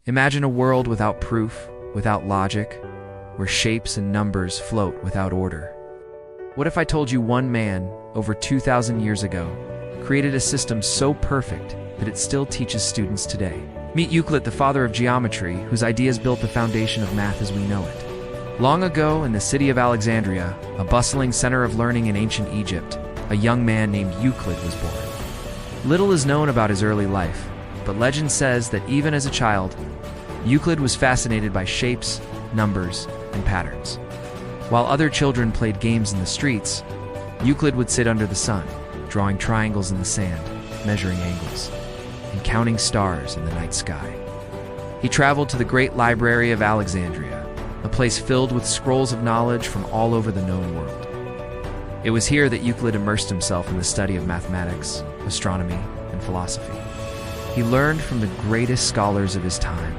Imagine a world without proof, without logic, where shapes and numbers float without order. What if I told you one man, over 2,000 years ago, created a system so perfect that it still teaches students today? Meet Euclid, the father of geometry, whose ideas built the foundation of math as we know it. Long ago, in the city of Alexandria, a bustling center of learning in ancient Egypt, a young man named Euclid was born. Little is known about his early life, but legend says that even as a child, Euclid was fascinated by shapes, numbers, and patterns. While other children played games in the streets, Euclid would sit under the sun, drawing triangles in the sand, measuring angles, and counting stars in the night sky. He traveled to the great library of Alexandria, a place filled with scrolls of knowledge from all over the known world. It was here that Euclid immersed himself in the study of mathematics, astronomy, and philosophy. He learned from the greatest scholars of his time,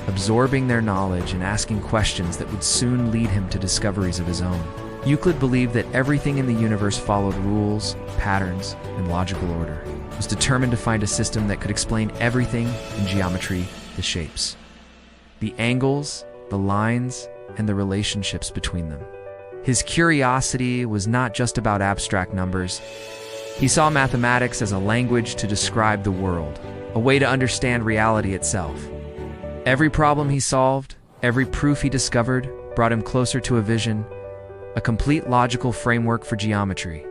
absorbing their knowledge and asking questions that would soon lead him to discoveries of his own. Euclid believed that everything in the universe followed rules, patterns, and logical order. He was determined to find a system that could explain everything in geometry, the shapes, the angles, the lines, and the relationships between them. His curiosity was not just about abstract numbers. He saw mathematics as a language to describe the world, a way to understand reality itself. Every problem he solved, every proof he discovered, brought him closer to a vision, a complete logical framework for geometry.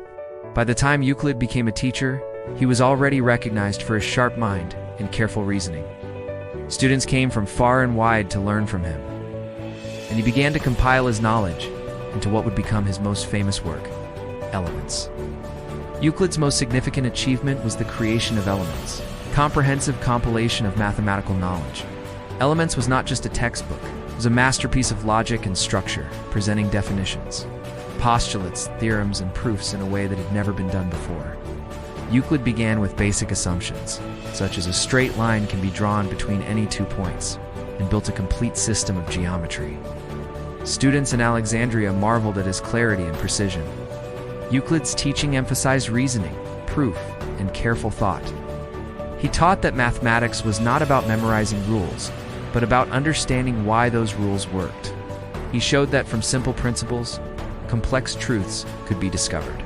By the time Euclid became a teacher, he was already recognized for his sharp mind and careful reasoning. Students came from far and wide to learn from him, and he began to compile his knowledge into what would become his most famous work, Elements. Euclid's most significant achievement was the creation of Elements, a comprehensive compilation of mathematical knowledge. Elements was not just a textbook, it was a masterpiece of logic and structure, presenting definitions, postulates, theorems, and proofs in a way that had never been done before. Euclid began with basic assumptions, such as a straight line can be drawn between any 2 points, and built a complete system of geometry. Students in Alexandria marveled at his clarity and precision. Euclid's teaching emphasized reasoning, proof, and careful thought. He taught that mathematics was not about memorizing rules, but about understanding why those rules worked. He showed that from simple principles, complex truths could be discovered.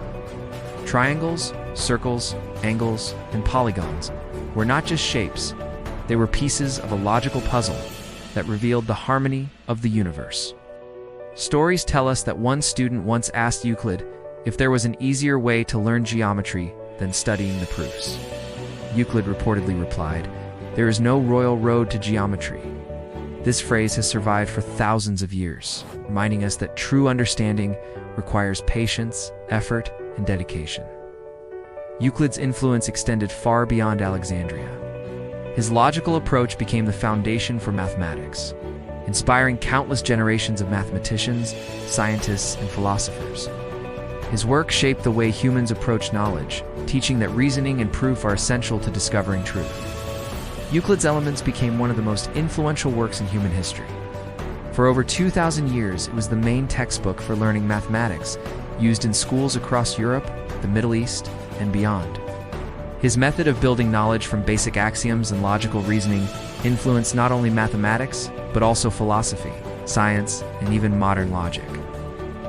Triangles, circles, angles, and polygons were not just shapes, they were pieces of a logical puzzle that revealed the harmony of the universe. Stories tell us that one student once asked Euclid if there was an easier way to learn geometry than studying the proofs. Euclid reportedly replied, "There is no royal road to geometry." This phrase has survived for thousands of years, reminding us that true understanding requires patience, effort, and dedication. Euclid's influence extended far beyond Alexandria. His logical approach became the foundation for mathematics, inspiring countless generations of mathematicians, scientists, and philosophers. His work shaped the way humans approach knowledge, teaching that reasoning and proof are essential to discovering truth. Euclid's Elements became one of the most influential works in human history. For over 2,000 years, it was the main textbook for learning mathematics, used in schools across Europe, the Middle East, and beyond. His method of building knowledge from basic axioms and logical reasoning influenced not only mathematics, but also philosophy, science, and even modern logic.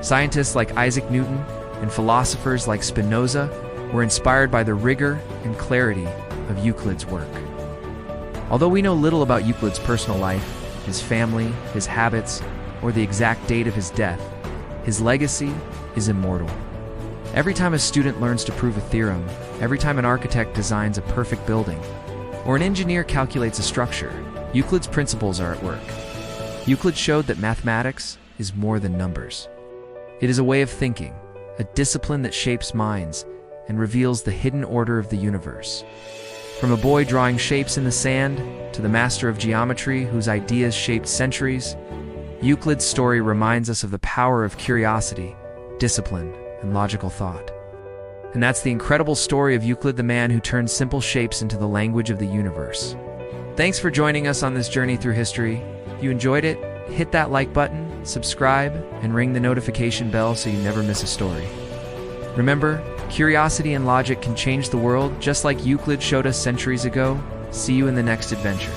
Scientists like Isaac Newton and philosophers like Spinoza were inspired by the rigor and clarity of Euclid's work. Although we know little about Euclid's personal life, his family, his habits, or the exact date of his death, his legacy is immortal. Every time a student learns to prove a theorem, every time an architect designs a perfect building, or an engineer calculates a structure, Euclid's principles are at work. Euclid showed that mathematics is more than numbers. It is a way of thinking, a discipline that shapes minds and reveals the hidden order of the universe. From a boy drawing shapes in the sand to the master of geometry whose ideas shaped centuries, Euclid's story reminds us of the power of curiosity, discipline, and logical thought. And that's the incredible story of Euclid, the man who turned simple shapes into the language of the universe. Thanks for joining us on this journey through history. If you enjoyed it, hit that like button, subscribe, and ring the notification bell so you never miss a story. Remember, curiosity and logic can change the world just like Euclid showed us centuries ago. See you in the next adventure.